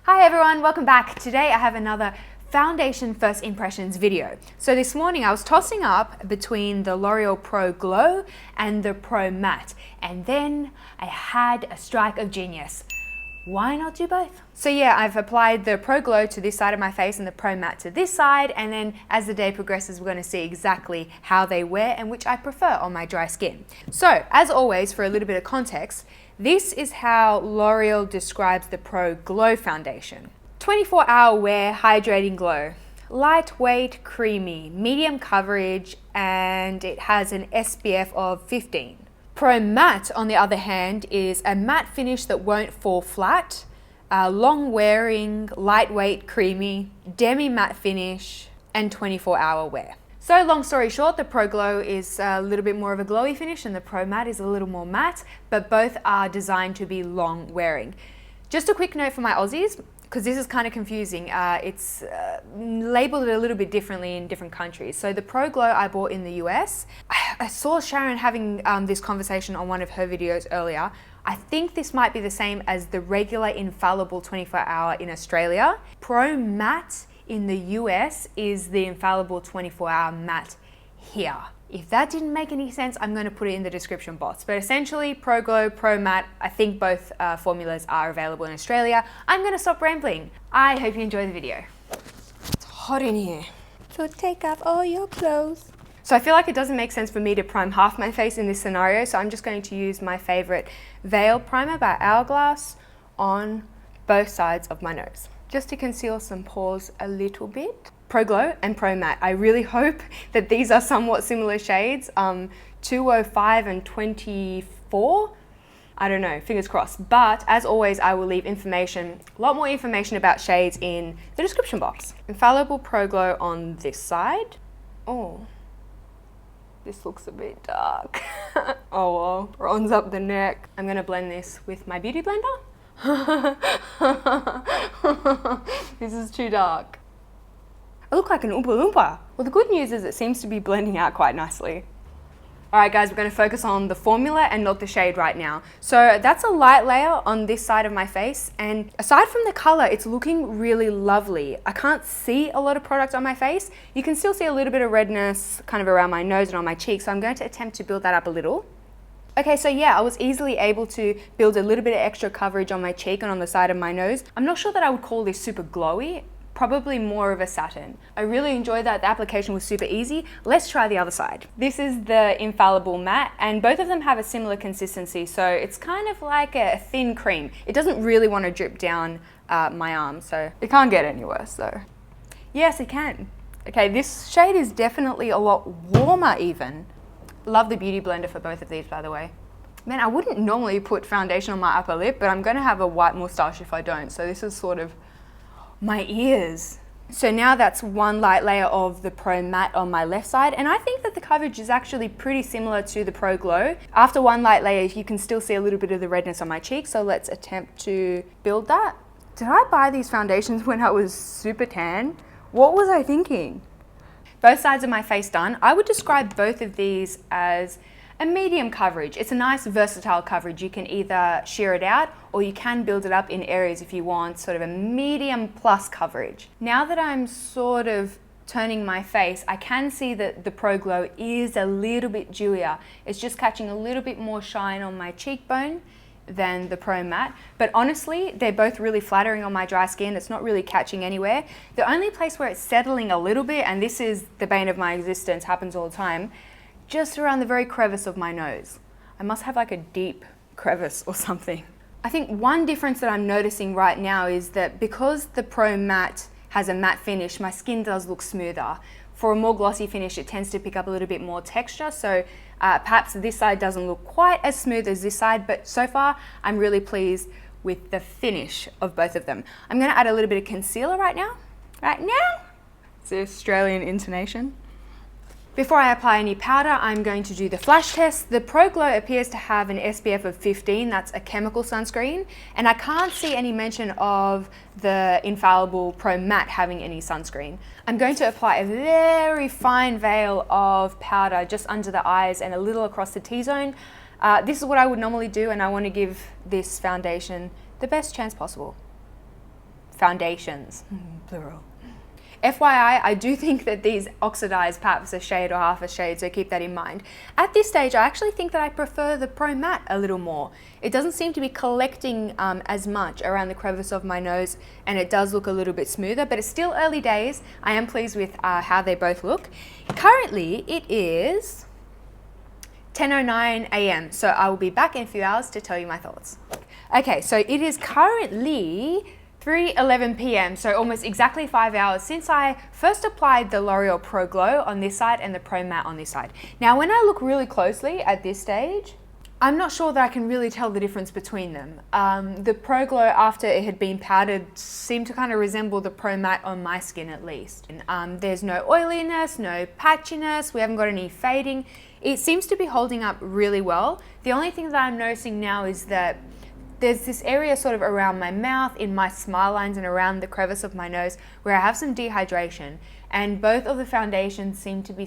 Hi everyone, welcome back. Today I have another foundation first impressions video. So this morning I was tossing up between the L'Oreal Pro Glow and the Pro Matte, and then I had a strike of genius. Why not do both? So yeah, I've applied the Pro Glow to this side of my face and the Pro Matte to this side, and then as the day progresses we're going to see exactly how they wear and which I prefer on my dry skin. So as always, for a little bit of context, this is how L'Oreal describes the Pro Glow foundation. 24-hour wear, hydrating glow. Lightweight, creamy, medium coverage, and it has an SPF of 15. Pro Matte, on the other hand, is a matte finish that won't fall flat, long wearing, lightweight, creamy, demi matte finish, and 24-hour wear. So long story short, the Pro Glow is a little bit more of a glowy finish and the Pro Matte is a little more matte, but both are designed to be long wearing. Just a quick note for my Aussies, because this is kind of confusing. It's labeled a little bit differently in different countries. So the Pro Glow I bought in the US. I saw Sharon having this conversation on one of her videos earlier. I think this might be the same as the regular Infallible 24-hour in Australia. Pro Matte in the US is the Infallible 24-hour matte here. If that didn't make any sense, I'm going to put it in the description box. But essentially, Pro Glow, Pro Matte, I think both formulas are available in Australia. I'm going to stop rambling. I hope you enjoy the video. It's hot in here, so take off all your clothes. So I feel like it doesn't make sense for me to prime half my face in this scenario, so I'm just going to use my favorite Veil Primer by Hourglass on both sides of my nose, just to conceal some pores a little bit. Pro Glow and Pro Matte. I really hope that these are somewhat similar shades, 205 and 24. I don't know, fingers crossed. But as always, I will leave information, a lot more information about shades in the description box. Infallible Pro Glow on this side. Oh, this looks a bit dark. Oh well, bronze up the neck. I'm gonna blend this with my beauty blender. This is too dark. I look like an Oompa Loompa. Well, the good news is it seems to be blending out quite nicely. All right, guys, we're going to focus on the formula and not the shade right now. So that's a light layer on this side of my face. And aside from the color, it's looking really lovely. I can't see a lot of product on my face. You can still see a little bit of redness kind of around my nose and on my cheeks. So I'm going to attempt to build that up a little. Okay, so yeah, I was easily able to build a little bit of extra coverage on my cheek and on the side of my nose. I'm not sure that I would call this super glowy. Probably more of a satin. I really enjoyed that. The application was super easy. Let's try the other side. This is the Infallible Matte, and both of them have a similar consistency, so it's kind of like a thin cream. It doesn't really want to drip down my arm, so it can't get any worse though. Yes, it can. Okay, this shade is definitely a lot warmer even. Love the beauty blender for both of these, by the way. Man, I wouldn't normally put foundation on my upper lip, but I'm gonna have a white moustache if I don't, so this is sort of my ears. So now that's one light layer of the Pro Matte on my left side, and I think that the coverage is actually pretty similar to the Pro Glow. After one light layer, you can still see a little bit of the redness on my cheek, so let's attempt to build that. Did I buy these foundations when I was super tan? What was I thinking? Both sides of my face done. I would describe both of these as a medium coverage. It's a nice versatile coverage. You can either sheer it out or you can build it up in areas if you want sort of a medium plus coverage. Now that I'm sort of turning my face, I can see that the Pro Glow is a little bit dewier. It's just catching a little bit more shine on my cheekbone than the Pro Matte, but honestly they're both really flattering on my dry skin. It's not really catching anywhere. The only place where it's settling a little bit, and this is the bane of my existence, happens all the time, just around the very crevice of my nose. I must have like a deep crevice or something. I think one difference that I'm noticing right now is that because the Pro Matte has a matte finish, my skin does look smoother. For a more glossy finish, it tends to pick up a little bit more texture, so perhaps this side doesn't look quite as smooth as this side, but so far I'm really pleased with the finish of both of them. I'm gonna add a little bit of concealer right now. It's the Australian intonation. Before I apply any powder, I'm going to do the flash test. The Pro Glow appears to have an SPF of 15, that's a chemical sunscreen, and I can't see any mention of the Infallible Pro Matte having any sunscreen. I'm going to apply a very fine veil of powder just under the eyes and a little across the T-zone. This is what I would normally do, and I want to give this foundation the best chance possible. foundations, plural. FYI, I do think that these oxidized perhaps a shade or half a shade, so keep that in mind. At this stage, I actually think that I prefer the Pro Matte a little more. It doesn't seem to be collecting as much around the crevice of my nose, and it does look a little bit smoother, but it's still early days. I am pleased with how they both look. Currently, it is 10:09 a.m, so I will be back in a few hours to tell you my thoughts. Okay, so it is currently 3:11 p.m, so almost exactly 5 hours since I first applied the L'Oreal Pro Glow on this side and the Pro Matte on this side. Now, when I look really closely at this stage, I'm not sure that I can really tell the difference between them. The Pro Glow, after it had been powdered, seemed to kind of resemble the Pro Matte on my skin at least. There's no oiliness, no patchiness, we haven't got any fading. It seems to be holding up really well. The only thing that I'm noticing now is that there's this area sort of around my mouth, in my smile lines and around the crevice of my nose where I have some dehydration, and both of the foundations seem to be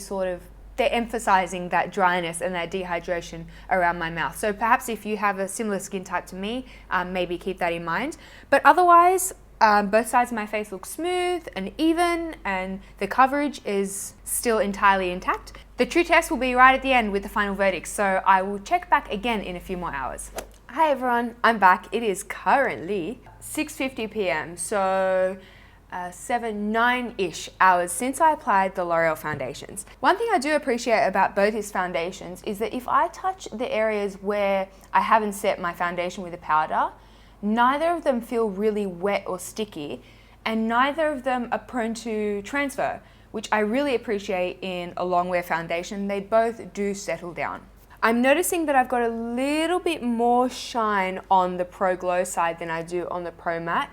they're emphasizing that dryness and that dehydration around my mouth. So perhaps if you have a similar skin type to me, maybe keep that in mind. But otherwise, both sides of my face look smooth and even, and the coverage is still entirely intact. The true test will be right at the end with the final verdict, so I will check back again in a few more hours. Hi everyone, I'm back. It is currently 6:50 p.m, so 9-ish hours since I applied the L'Oreal foundations. One thing I do appreciate about both these foundations is that if I touch the areas where I haven't set my foundation with a powder, neither of them feel really wet or sticky, and neither of them are prone to transfer, which I really appreciate in a long wear foundation. They both do settle down. I'm noticing that I've got a little bit more shine on the Pro Glow side than I do on the Pro Matte.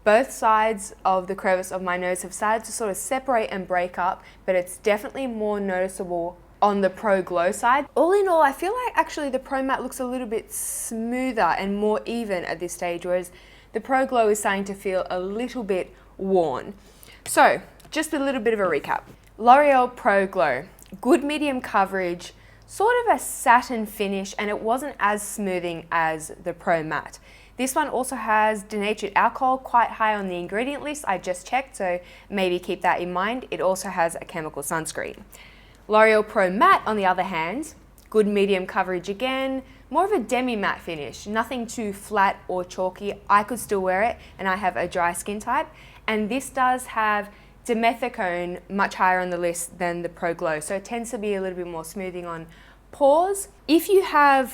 Both sides of the crevice of my nose have started to sort of separate and break up, but it's definitely more noticeable on the Pro Glow side. All in all, I feel like actually the Pro Matte looks a little bit smoother and more even at this stage, whereas the Pro Glow is starting to feel a little bit worn. So, just a little bit of a recap. L'Oreal Pro Glow, good medium coverage, sort of a satin finish, and it wasn't as smoothing as the Pro Matte. This one also has denatured alcohol quite high on the ingredient list. I just checked, so maybe keep that in mind. It also has a chemical sunscreen. L'Oreal Pro Matte, on the other hand, good medium coverage again, more of a demi-matte finish, nothing too flat or chalky. I could still wear it, and I have a dry skin type. And this does have dimethicone much higher on the list than the Pro Glow, so it tends to be a little bit more smoothing on pores. If you have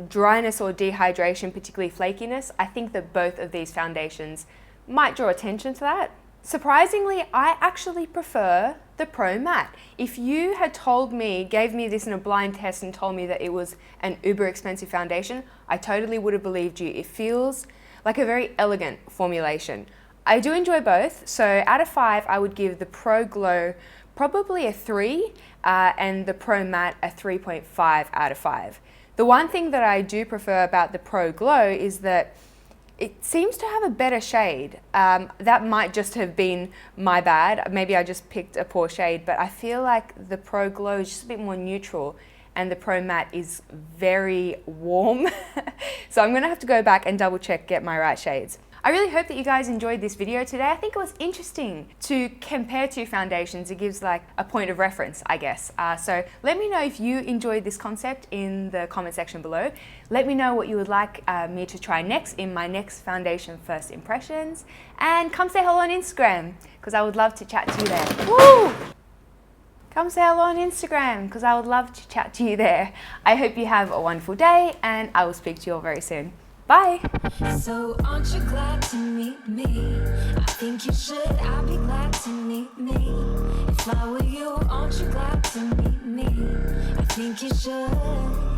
dryness or dehydration, particularly flakiness, I think that both of these foundations might draw attention to that. Surprisingly, I actually prefer the Pro Matte. If you had gave me this in a blind test and told me that it was an uber expensive foundation, I totally would have believed you. It feels like a very elegant formulation. I do enjoy both, so out of 5, I would give the Pro Glow probably a 3 and the Pro Matte a 3.5 out of 5. The one thing that I do prefer about the Pro Glow is that it seems to have a better shade. That might just have been my bad. Maybe I just picked a poor shade, but I feel like the Pro Glow is just a bit more neutral and the Pro Matte is very warm. So I'm gonna have to go back and double check, get my right shades. I really hope that you guys enjoyed this video today. I think it was interesting to compare two foundations. It gives like a point of reference, I guess. So let me know if you enjoyed this concept in the comment section below. Let me know what you would like me to try next in my next foundation first impressions. And come say hello on Instagram, because I would love to chat to you there. Woo! Come say hello on Instagram, because I would love to chat to you there. I hope you have a wonderful day, and I will speak to you all very soon. Bye. So aren't you glad to meet me? I think you should. I'd be glad to meet me. If I were you, aren't you glad to meet me? I think you should.